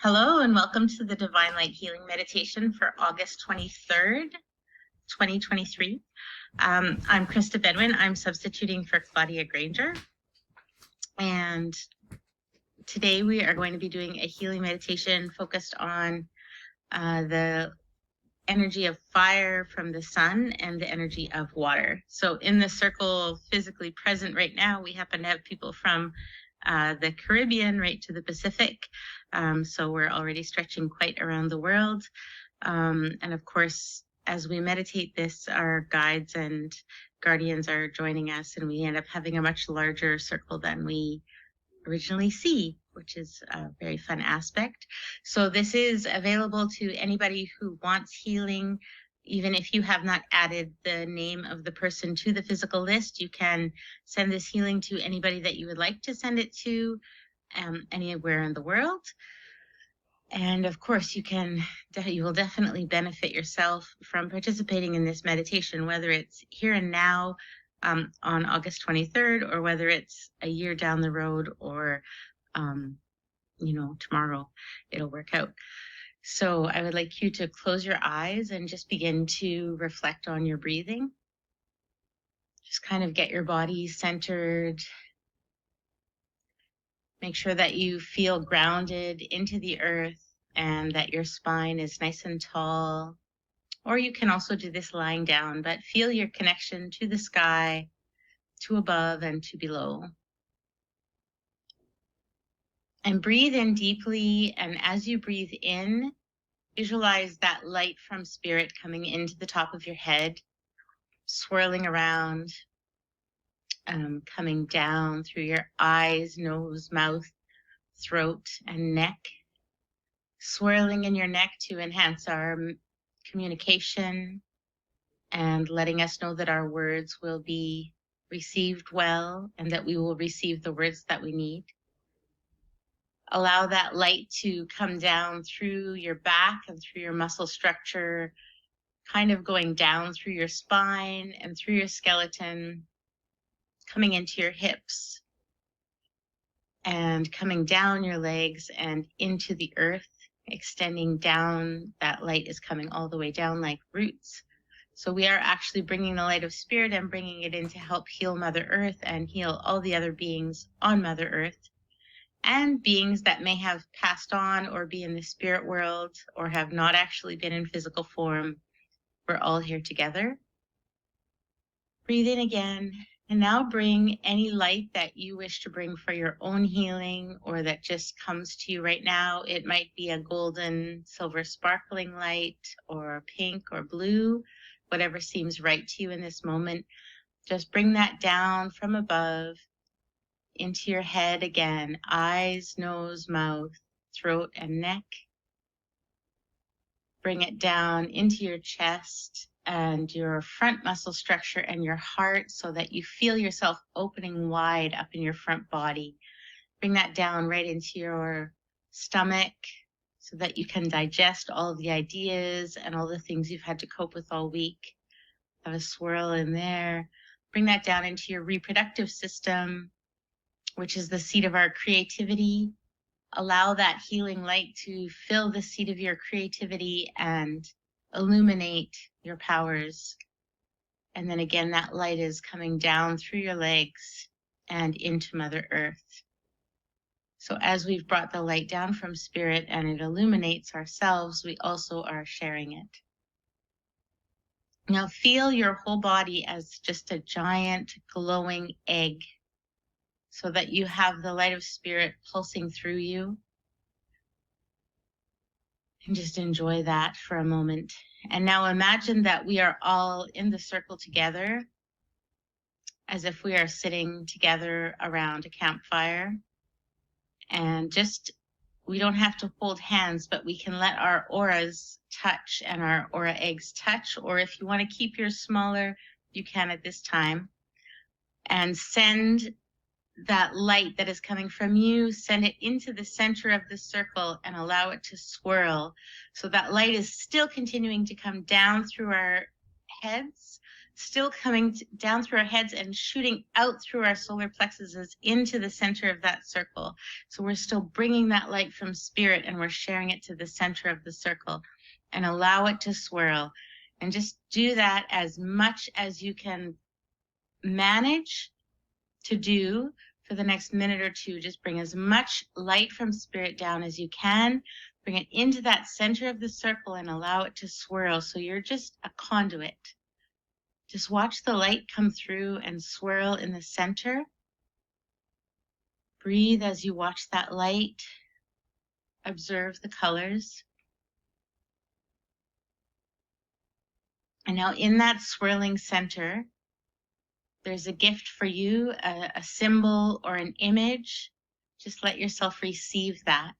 Hello and welcome to the Divine Light Healing Meditation for August 23rd, 2023. I'm Christa Bedwin. I'm substituting for Claudia Granger. And today we are going to be doing a healing meditation focused on the energy of fire from the sun and the energy of water. So in the circle physically present right now, we happen to have people from the Caribbean right to the Pacific. So we're already stretching quite around the world. And of course, as we meditate this, our guides and guardians are joining us, and we end up having a much larger circle than we originally see, which is a very fun aspect. So this is available to anybody who wants healing. Even if you have not added the name of the person to the physical list, you can send this healing to anybody that you would like to send it to, anywhere in the world. And of course, you will definitely benefit yourself from participating in this meditation, whether it's here and now on August 23rd, or whether it's a year down the road, or tomorrow. It'll work out. So I would like you to close your eyes and just begin to reflect on your breathing. Just kind of get your body centered. Make sure that you feel grounded into the earth and that your spine is nice and tall. Or you can also do this lying down, but feel your connection to the sky, to above and to below. And breathe in deeply, and as you breathe in, visualize that light from spirit coming into the top of your head, swirling around, coming down through your eyes, nose, mouth, throat, and neck, swirling in your neck to enhance our communication and letting us know that our words will be received well and that we will receive the words that we need. Allow that light to come down through your back and through your muscle structure, kind of going down through your spine and through your skeleton, coming into your hips and coming down your legs and into the earth, extending down. That light is coming all the way down like roots. So we are actually bringing the light of spirit and bringing it in to help heal Mother Earth and heal all the other beings on Mother Earth, and beings that may have passed on or be in the spirit world or have not actually been in physical form. We're all here together. Breathe in again, and now bring any light that you wish to bring for your own healing or that just comes to you right now. It might be a golden, silver, sparkling light, or pink or blue, whatever seems right to you in this moment. Just bring that down from above into your head again, eyes, nose, mouth, throat, and neck. Bring it down into your chest and your front muscle structure and your heart so that you feel yourself opening wide up in your front body. Bring that down right into your stomach so that you can digest all of the ideas and all the things you've had to cope with all week. Have a swirl in there. Bring that down into your reproductive system, which is the seat of our creativity. Allow that healing light to fill the seat of your creativity and illuminate your powers. And then again, that light is coming down through your legs and into Mother Earth. So as we've brought the light down from spirit and it illuminates ourselves, we also are sharing it. Now feel your whole body as just a giant glowing egg, so that you have the light of spirit pulsing through you. And just enjoy that for a moment. And now imagine that we are all in the circle together, as if we are sitting together around a campfire. And we don't have to hold hands, but we can let our auras touch and our aura eggs touch. Or if you want to keep yours smaller, you can at this time. And send that light that is coming from you, send it into the center of the circle and allow it to swirl. So that light is still continuing to come down through our heads, still coming down through our heads and shooting out through our solar plexuses into the center of that circle. So we're still bringing that light from spirit, and we're sharing it to the center of the circle, and allow it to swirl. And just do that as much as you can manage to do for the next minute or two. Just bring as much light from spirit down as you can. Bring it into that center of the circle and allow it to swirl. So you're just a conduit. Just watch the light come through and swirl in the center. Breathe as you watch that light. Observe the colors. And now in that swirling center, there's a gift for you, a symbol or an image. Just let yourself receive that.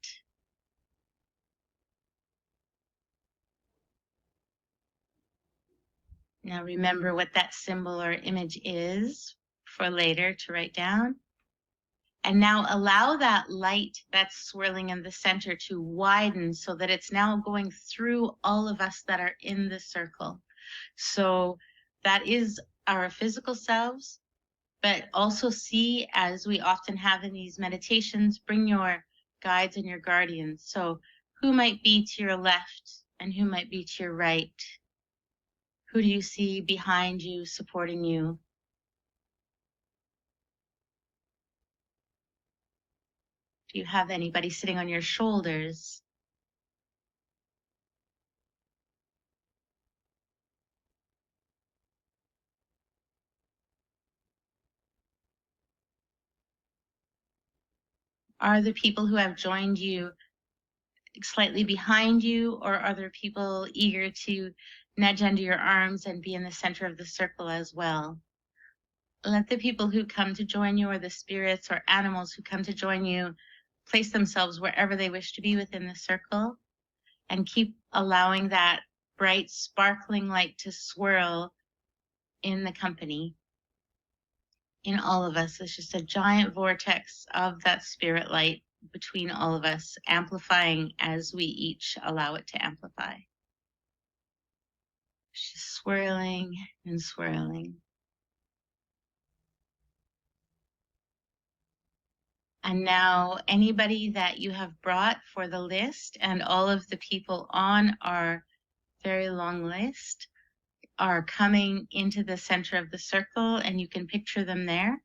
Now remember what that symbol or image is for later to write down. And now allow that light that's swirling in the center to widen so that it's now going through all of us that are in the circle. So that is our physical selves, but also see, as we often have in these meditations, bring your guides and your guardians. So who might be to your left and who might be to your right? Who do you see behind you, supporting you? Do you have anybody sitting on your shoulders? Are the people who have joined you slightly behind you, or are there people eager to nudge under your arms and be in the center of the circle as well? Let the people who come to join you, or the spirits or animals who come to join you, place themselves wherever they wish to be within the circle, and keep allowing that bright, sparkling light to swirl in the company. In all of us, it's just a giant vortex of that spirit light between all of us, amplifying as we each allow it to amplify. It's just swirling and swirling. And now anybody that you have brought for the list, and all of the people on our very long list, are coming into the center of the circle, and you can picture them there.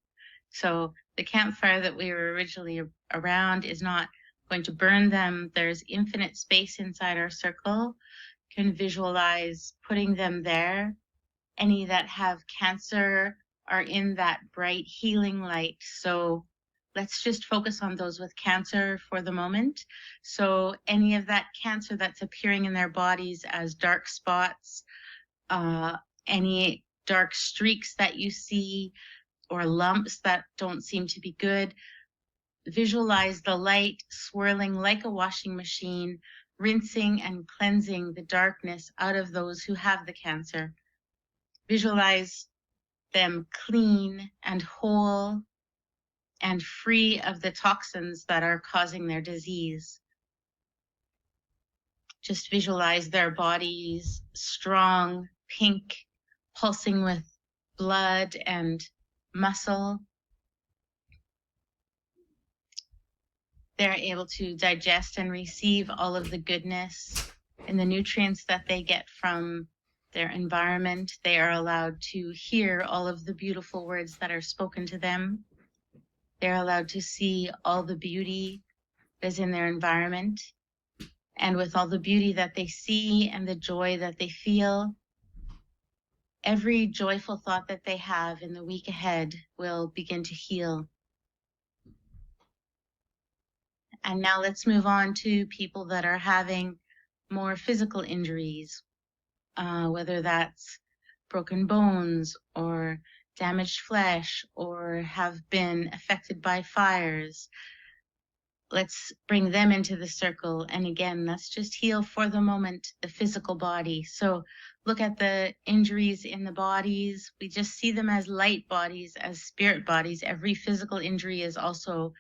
So the campfire that we were originally around is not going to burn them. There's infinite space inside our circle. You can visualize putting them there. Any that have cancer are in that bright healing light. So let's just focus on those with cancer for the moment. So any of that cancer that's appearing in their bodies as dark spots, any dark streaks that you see, or lumps that don't seem to be good, visualize the light swirling like a washing machine, rinsing and cleansing the darkness out of those who have the cancer. Visualize them clean and whole and free of the toxins that are causing their disease. Just visualize their bodies strong, pink, pulsing with blood and muscle. They're able to digest and receive all of the goodness and the nutrients that they get from their environment. They are allowed to hear all of the beautiful words that are spoken to them. They're allowed to see all the beauty that is in their environment. And with all the beauty that they see and the joy that they feel, every joyful thought that they have in the week ahead will begin to heal. And now let's move on to people that are having more physical injuries, whether that's broken bones or damaged flesh or have been affected by fires. Let's bring them into the circle. And again, let's just heal for the moment the physical body. So look at the injuries in the bodies. We just see them as light bodies, as spirit bodies. Every physical injury is also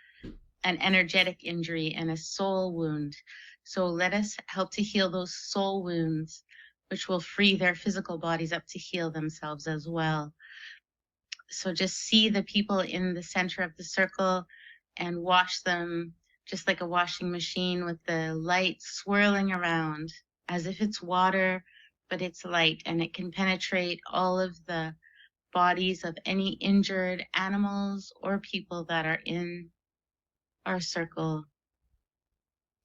an energetic injury and a soul wound. So let us help to heal those soul wounds which will free their physical bodies up to heal themselves as well. So just see the people in the center of the circle and wash them just like a washing machine, with the light swirling around as if it's water, but it's light, and it can penetrate all of the bodies of any injured animals or people that are in our circle.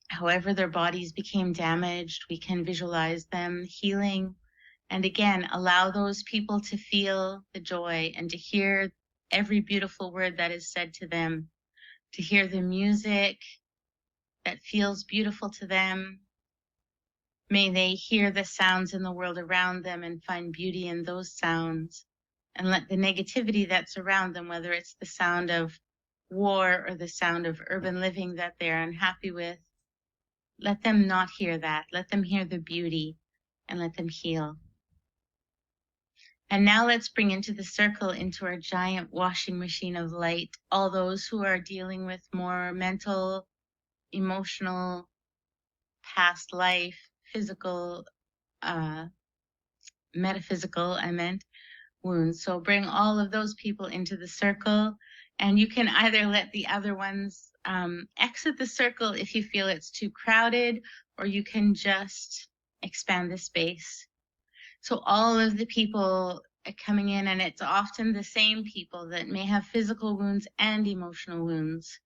However their bodies became damaged, we can visualize them healing. And again, allow those people to feel the joy and to hear every beautiful word that is said to them, to hear the music that feels beautiful to them. May they hear the sounds in the world around them and find beauty in those sounds, and let the negativity that's around them, whether it's the sound of war or the sound of urban living that they're unhappy with, let them not hear that. Let them hear the beauty and let them heal. And now let's bring into the circle, into our giant washing machine of light, all those who are dealing with more mental, emotional, past life, physical, metaphysical, wounds. So bring all of those people into the circle, and you can either let the other ones exit the circle if you feel it's too crowded, or you can just expand the space. So all of the people coming in, and it's often the same people that may have physical wounds and emotional wounds,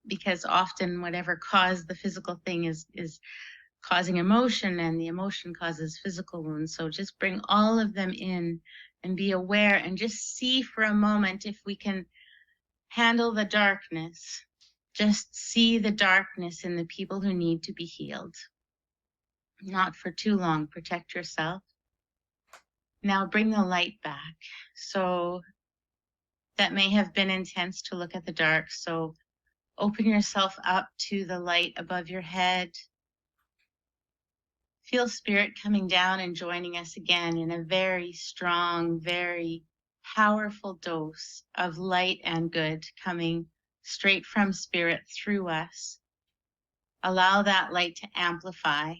because often whatever caused the physical thing is causing emotion, and the emotion causes physical wounds. So just bring all of them in and be aware, and just see for a moment if we can handle the darkness. Just see the darkness in the people who need to be healed. Not for too long. Protect yourself. Now bring the light back. So that may have been intense to look at the dark. So open yourself up to the light above your head. Feel spirit coming down and joining us again in a very strong, very powerful dose of light and good coming straight from spirit through us. Allow that light to amplify.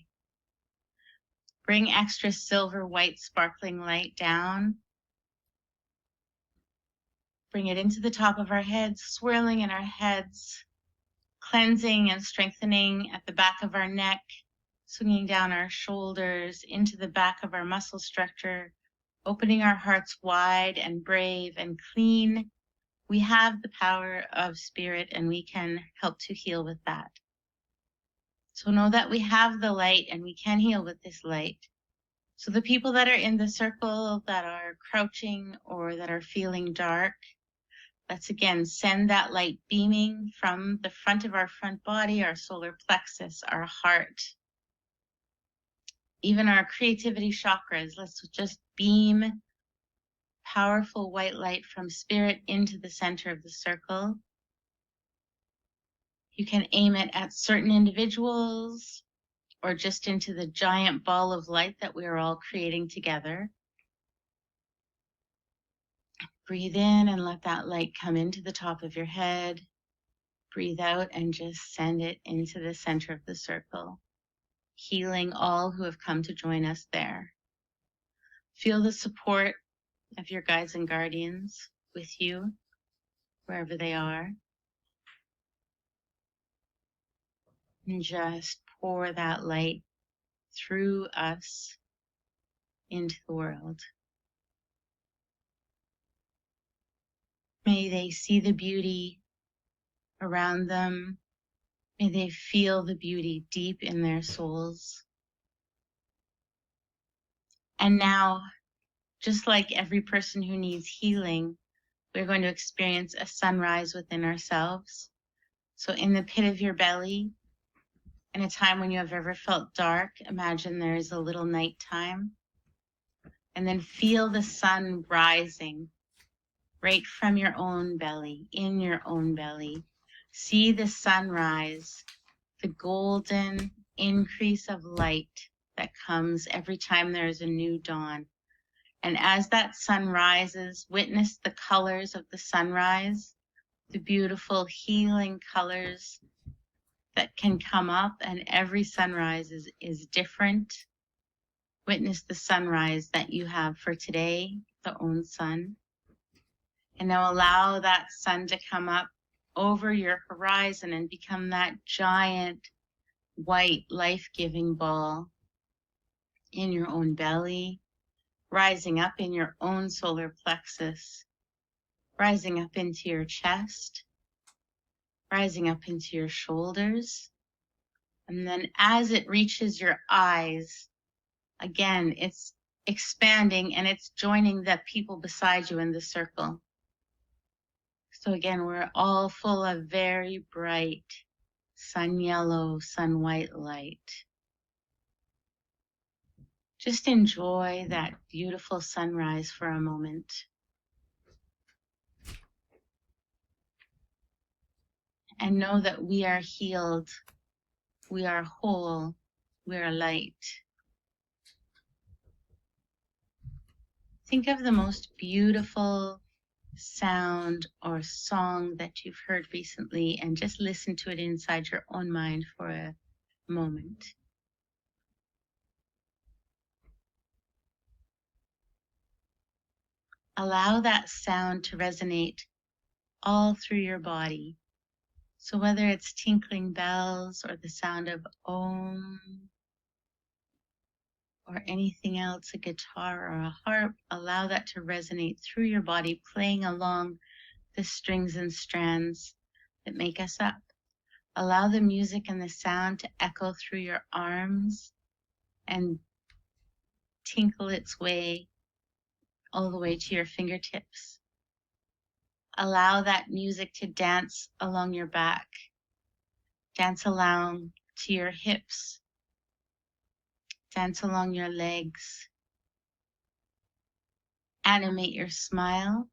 Bring extra silver, white, sparkling light down. Bring it into the top of our heads, swirling in our heads, cleansing and strengthening at the back of our neck, swinging down our shoulders into the back of our muscle structure, opening our hearts wide and brave and clean. We have the power of spirit, and we can help to heal with that. So know that we have the light, and we can heal with this light. So the people that are in the circle that are crouching or that are feeling dark, let's again send that light beaming from the front of our front body, our solar plexus, our heart, even our creativity chakras. Let's just beam powerful white light from spirit into the center of the circle. You can aim it at certain individuals or just into the giant ball of light that we are all creating together. Breathe in and let that light come into the top of your head. Breathe out and just send it into the center of the circle, healing all who have come to join us there. Feel the support of your guides and guardians with you, wherever they are. And just pour that light through us into the world. May they see the beauty around them. May they feel the beauty deep in their souls. And now, just like every person who needs healing, we're going to experience a sunrise within ourselves. So in the pit of your belly, in a time when you have ever felt dark, imagine there is a little nighttime. And then feel the sun rising right from your own belly, in your own belly. See the sunrise, the golden increase of light that comes every time there is a new dawn. And as that sun rises, witness the colors of the sunrise, the beautiful healing colors that can come up, and every sunrise is different. Witness the sunrise that you have for today, the own sun. And now allow that sun to come up over your horizon and become that giant white life-giving ball in your own belly, rising up in your own solar plexus, rising up into your chest, rising up into your shoulders. And then as it reaches your eyes, again, it's expanding and it's joining the people beside you in the circle. So again, we're all full of very bright sun yellow, sun white light. Just enjoy that beautiful sunrise for a moment. And know that we are healed, we are whole, we are light. Think of the most beautiful sound or song that you've heard recently and just listen to it inside your own mind for a moment. Allow that sound to resonate all through your body. So whether it's tinkling bells or the sound of Om or anything else, a guitar or a harp, allow that to resonate through your body, playing along the strings and strands that make us up. Allow the music and the sound to echo through your arms and tinkle its way all the way to your fingertips. Allow that music to dance along your back, dance along to your hips, dance along your legs. Animate your smile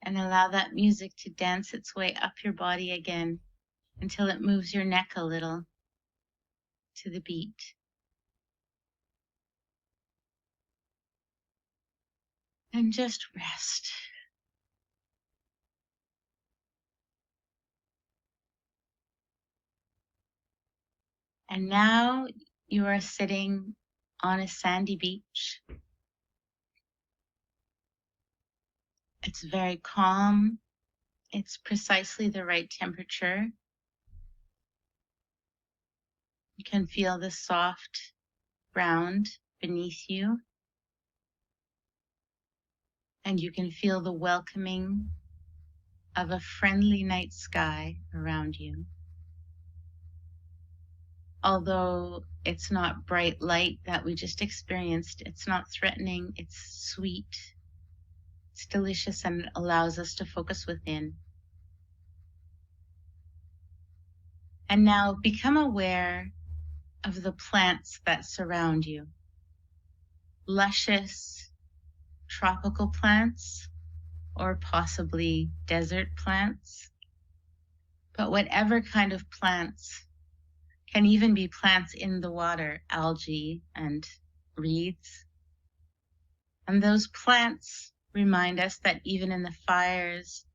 and allow that music to dance its way up your body again until it moves your neck a little to the beat. And just rest. And now you are sitting on a sandy beach. It's very calm. It's precisely the right temperature. You can feel the soft ground beneath you. And you can feel the welcoming of a friendly night sky around you. Although it's not bright light that we just experienced, it's not threatening, it's sweet, it's delicious, and it allows us to focus within. And now become aware of the plants that surround you. Luscious tropical plants, or possibly desert plants. But whatever kind of plants, can even be plants in the water, algae and reeds. And those plants remind us that even in the fires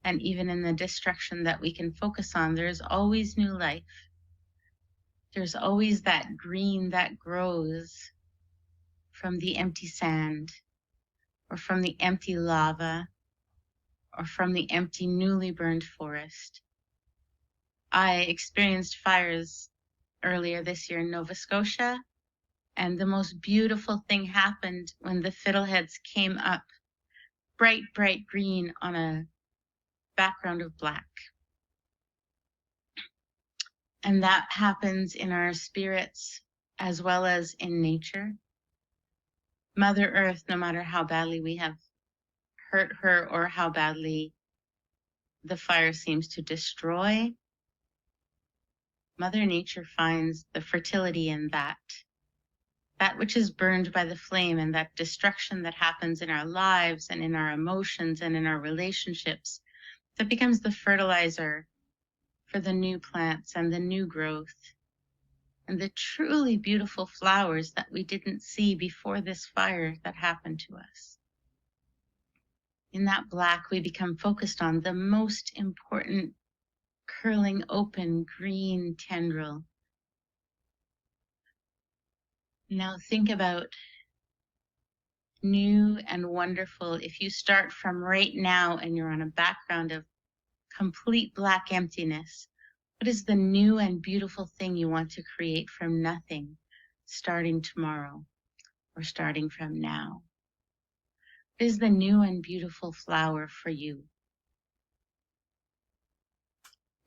and even in the destruction that we can focus on, there's always new life. There's always that green that grows from the empty sand, or from the empty lava, or from the empty newly burned forest. I experienced fires earlier this year in Nova Scotia, and the most beautiful thing happened when the fiddleheads came up, bright, bright green on a background of black. And that happens in our spirits as well as in nature. Mother Earth, no matter how badly we have hurt her or how badly the fire seems to destroy, Mother Nature finds the fertility in that which is burned by the flame, and that destruction that happens in our lives and in our emotions and in our relationships, that becomes the fertilizer for the new plants and the new growth and the truly beautiful flowers that we didn't see before this fire that happened to us. In that black, we become focused on the most important curling open green tendril. Now think about new and wonderful. If you start from right now and you're on a background of complete black emptiness, what is the new and beautiful thing you want to create from nothing, starting tomorrow or starting from now? What is the new and beautiful flower for you?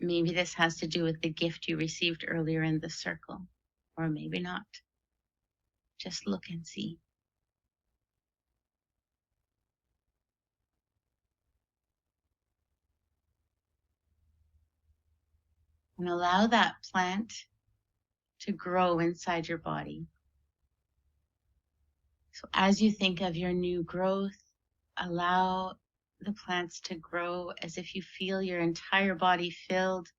Maybe this has to do with the gift you received earlier in the circle, or maybe not. Just look and see. And allow that plant to grow inside your body. So as you think of your new growth, allow the plants to grow as if you feel your entire body filled,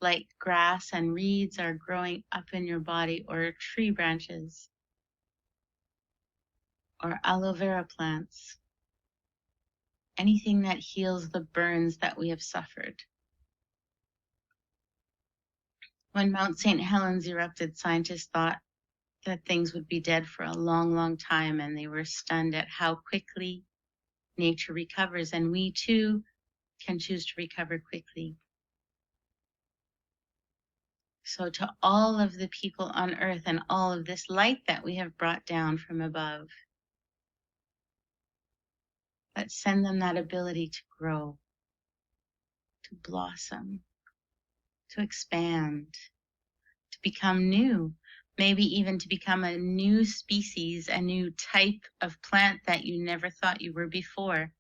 like grass and reeds are growing up in your body, or tree branches, or aloe vera plants. Anything that heals the burns that we have suffered. When Mount St. Helens erupted, scientists thought that things would be dead for a long, long time, and they were stunned at how quickly nature recovers, and we too can choose to recover quickly. So to all of the people on earth and all of this light that we have brought down from above, let's send them that ability to grow, to blossom, to expand, to become new, maybe even to become a new species, a new type of plant that you never thought you were before.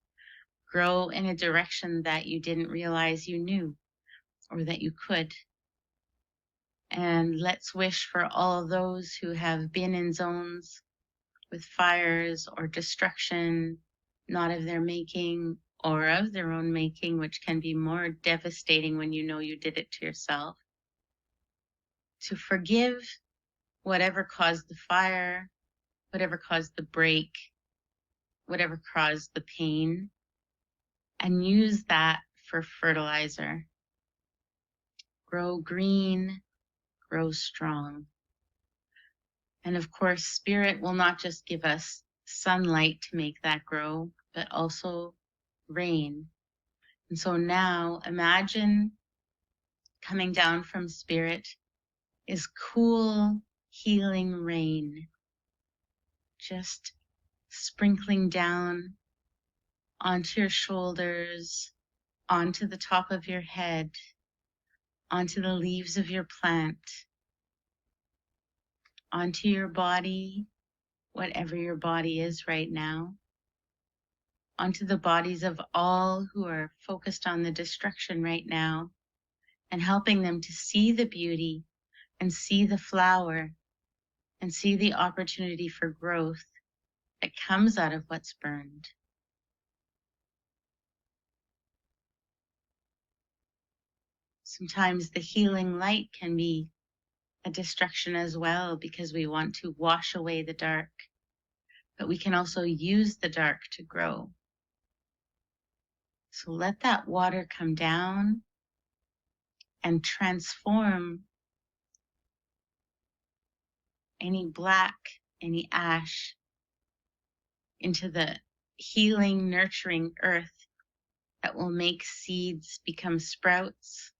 Grow in a direction that you didn't realize you knew or that you could. And let's wish for all those who have been in zones with fires or destruction, not of their making or of their own making, which can be more devastating when you know you did it to yourself, to forgive whatever caused the fire, whatever caused the break, whatever caused the pain, and use that for fertilizer. Grow green, grow strong. And of course, Spirit will not just give us sunlight to make that grow, but also rain. And so now imagine coming down from Spirit is cool, healing rain, just sprinkling down onto your shoulders, onto the top of your head, onto the leaves of your plant, onto your body, whatever your body is right now, onto the bodies of all who are focused on the destruction right now, and helping them to see the beauty and see the flower and see the opportunity for growth that comes out of what's burned. Sometimes the healing light can be a destruction as well, because we want to wash away the dark, but we can also use the dark to grow. So let that water come down and transform any black, any ash into the healing, nurturing earth that will make seeds become sprouts,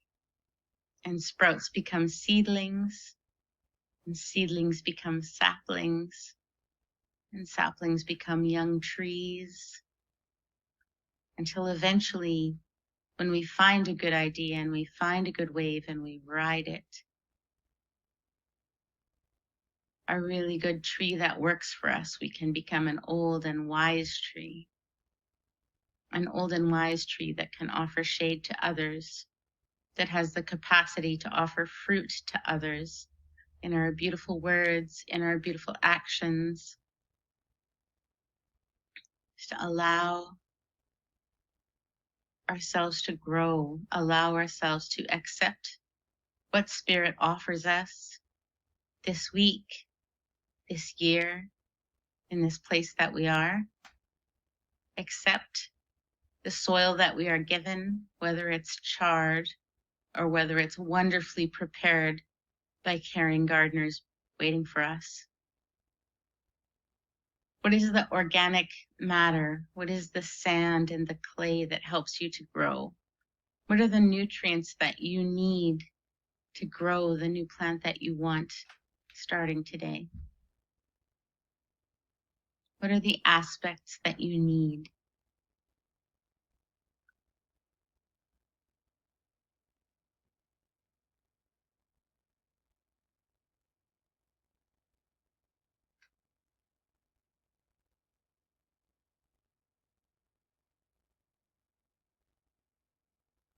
and sprouts become seedlings, and seedlings become saplings, and saplings become young trees, until eventually, when we find a good idea and we find a good wave and we ride it, a really good tree that works for us, we can become an old and wise tree. An old and wise tree that can offer shade to others, that has the capacity to offer fruit to others in our beautiful words, in our beautiful actions, to allow ourselves to grow, allow ourselves to accept what Spirit offers us this week, this year, in this place that we are. Accept the soil that we are given, whether it's charred or whether it's wonderfully prepared by caring gardeners waiting for us. What is the organic matter? What is the sand and the clay that helps you to grow? What are the nutrients that you need to grow the new plant that you want starting today? What are the aspects that you need?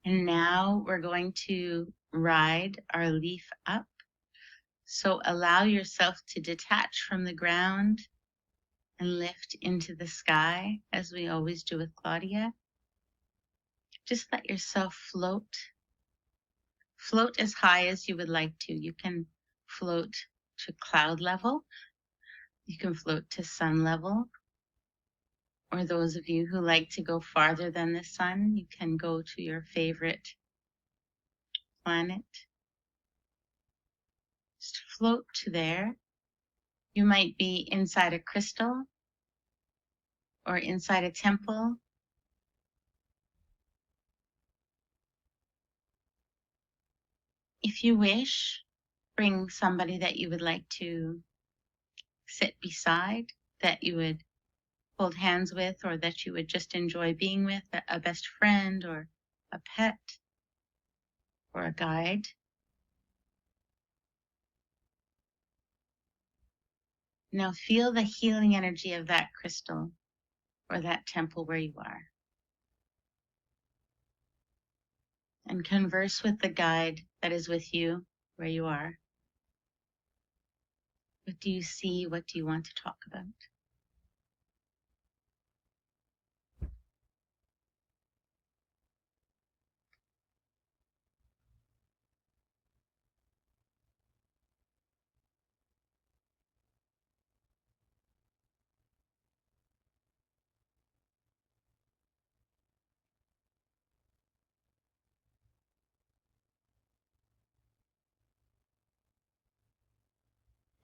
And now we're going to ride our leaf up. So allow yourself to detach from the ground and lift into the sky, as we always do with Claudia. Just let yourself float. Float as high as you would like to. You can float to cloud level. You can float to sun level. Or those of you who like to go farther than the sun, you can go to your favorite planet. Just float to there. You might be inside a crystal or inside a temple. If you wish, bring somebody that you would like to sit beside, that you would hold hands with, or that you would just enjoy being with, a best friend or a pet or a guide. Now feel the healing energy of that crystal or that temple where you are. And converse with the guide that is with you where you are. What do you see? What do you want to talk about?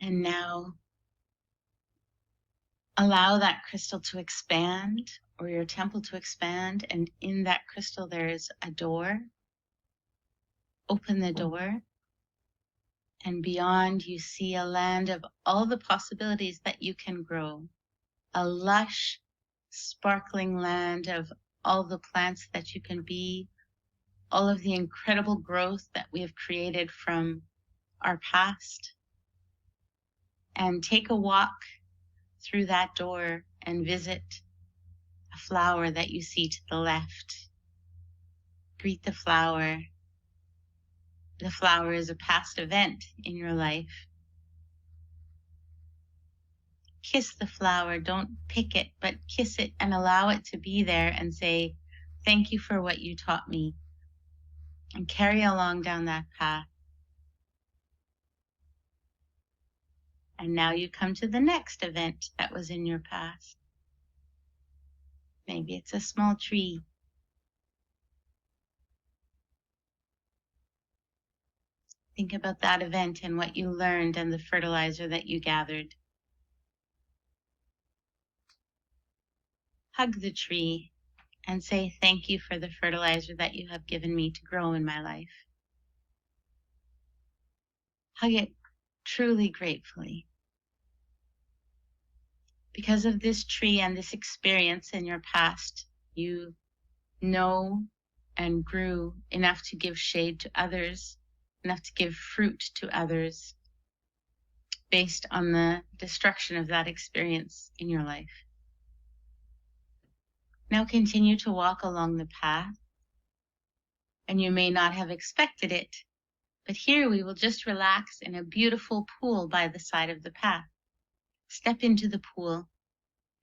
And now allow that crystal to expand, or your temple to expand, and in that crystal there is a door. Open the door, and beyond you see a land of all the possibilities that you can grow. A lush, sparkling land of all the plants that you can be, all of the incredible growth that we have created from our past. And take a walk through that door and visit a flower that you see to the left. Greet the flower. The flower is a past event in your life. Kiss the flower. Don't pick it, but kiss it and allow it to be there and say, thank you for what you taught me. And carry along down that path. And now you come to the next event that was in your past. Maybe it's a small tree. Think about that event and what you learned and the fertilizer that you gathered. Hug the tree and say thank you for the fertilizer that you have given me to grow in my life. Hug it truly gratefully. Because of this tree and this experience in your past, you know and grew enough to give shade to others, enough to give fruit to others based on the destruction of that experience in your life. Now continue to walk along the path, and you may not have expected it, but here we will just relax in a beautiful pool by the side of the path. Step into the pool.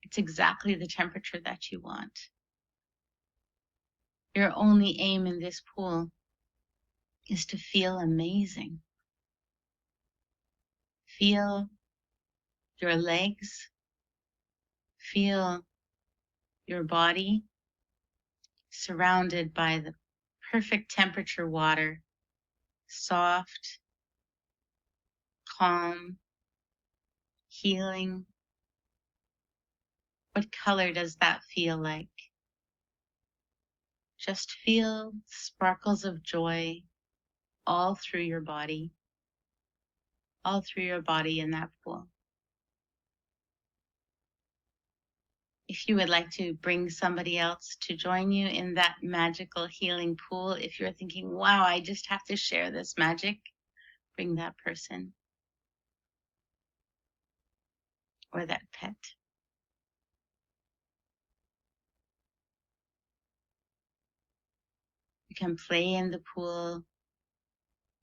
It's exactly the temperature that you want. Your only aim in this pool is to feel amazing. Feel your legs. Feel your body surrounded by the perfect temperature water, soft, calm, healing, What color does that feel like? Just feel sparkles of joy all through your body in that pool. If you would like to bring somebody else to join you in that magical healing pool, if you're thinking, wow, I just have to share this magic, bring that person or that pet. You can play in the pool,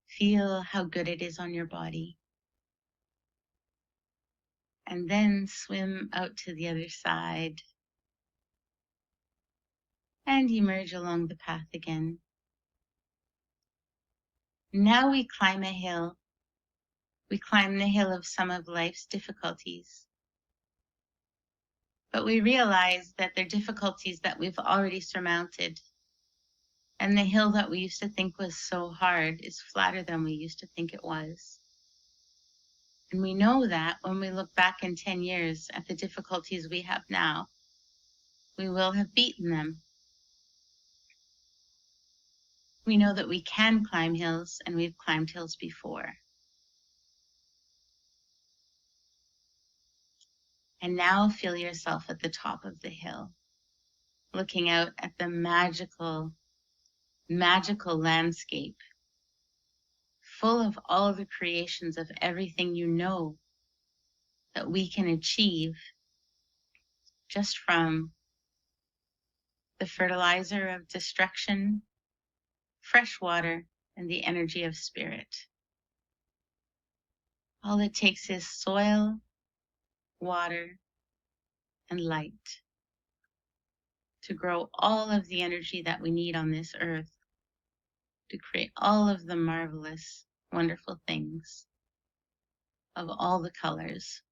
feel how good it is on your body, and then swim out to the other side and emerge along the path again. Now we climb a hill. We climb the hill of some of life's difficulties. But we realize that they're difficulties that we've already surmounted. And the hill that we used to think was so hard is flatter than we used to think it was. And we know that when we look back in 10 years at the difficulties we have now, we will have beaten them. We know that we can climb hills, and we've climbed hills before. And now feel yourself at the top of the hill, looking out at the magical landscape, full of all the creations of everything you know that we can achieve just from the fertilizer of destruction, fresh water, and the energy of spirit. All it takes is soil, water, and light to grow all of the energy that we need on this earth to create all of the marvelous, wonderful things of all the colors.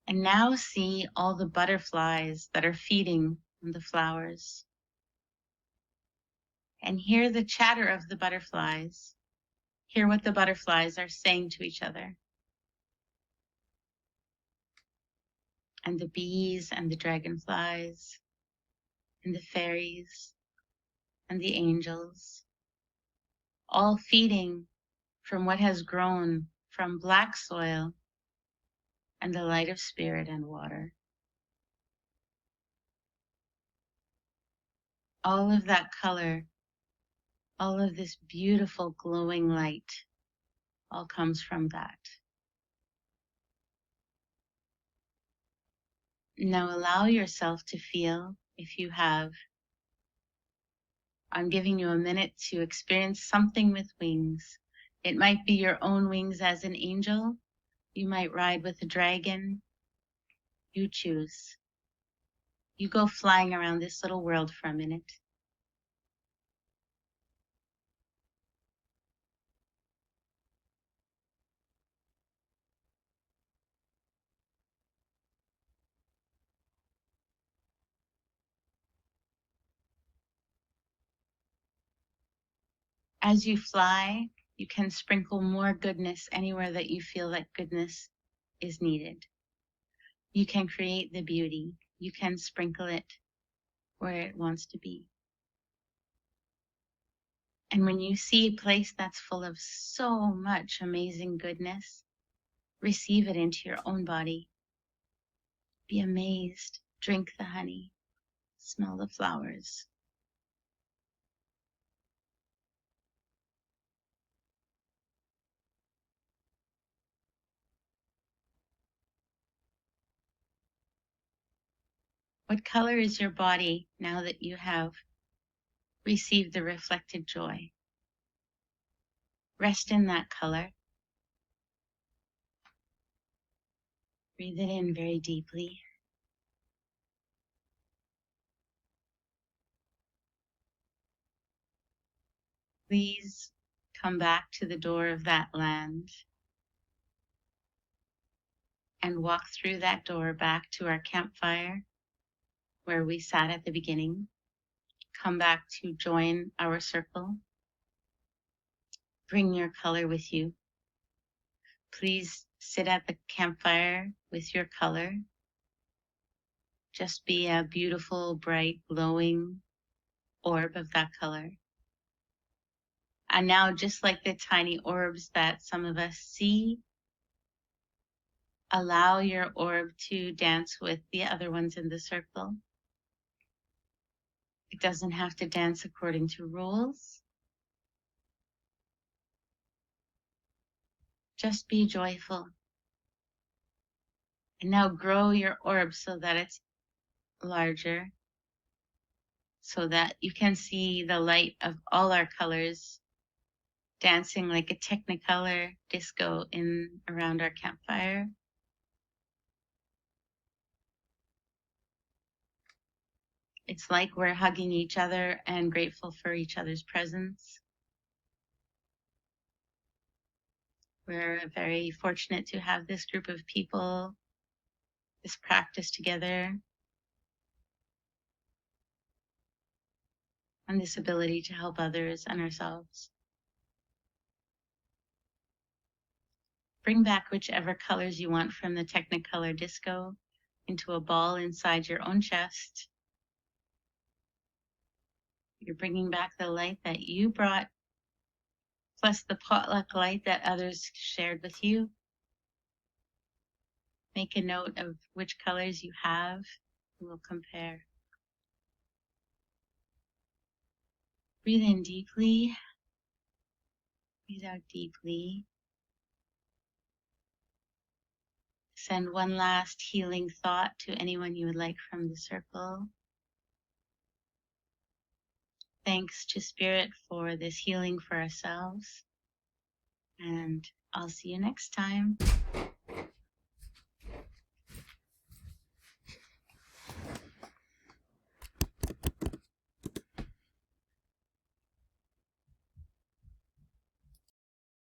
And now see all the butterflies that are feeding on the flowers. And hear the chatter of the butterflies. Hear what the butterflies are saying to each other. And the bees and the dragonflies and the fairies and the angels, all feeding from what has grown from black soil and the light of spirit and water. All of that color, all of this beautiful glowing light, all comes from that. Now allow yourself to feel, if you have, I'm giving you a minute to experience something with wings. It might be your own wings as an angel. You might ride with a dragon. You choose. You go flying around this little world for a minute. As you fly, you can sprinkle more goodness anywhere that you feel that goodness is needed. You can create the beauty. You can sprinkle it where it wants to be. And when you see a place that's full of so much amazing goodness, receive it into your own body. Be amazed. Drink the honey. Smell the flowers. What color is your body now that you have received the reflected joy? Rest in that color. Breathe it in very deeply. Please come back to the door of that land and walk through that door back to our campfire where we sat at the beginning. Come back to join our circle. Bring your color with you. Please Sit at the campfire with your color. Just be a beautiful, bright, glowing orb of that color. And now, just like the tiny orbs that some of us see, allow your orb to dance with the other ones in the circle. It doesn't have to dance according to rules. Just be joyful. And now grow your orb so that it's larger, so that you can see the light of all our colors dancing like a technicolor disco in around our campfire. It's like we're hugging each other and grateful for each other's presence. We're very fortunate to have this group of people, this practice together, and this ability to help others and ourselves. Bring back whichever colors you want from the Technicolor disco into a ball inside your own chest. You're bringing back the light that you brought, plus the potluck light that others shared with you. Make a note of which colors you have, and we'll compare. Breathe in deeply. Breathe out deeply. Send one last healing thought to anyone you would like from the circle. Thanks to Spirit for this healing for ourselves. And I'll see you next time.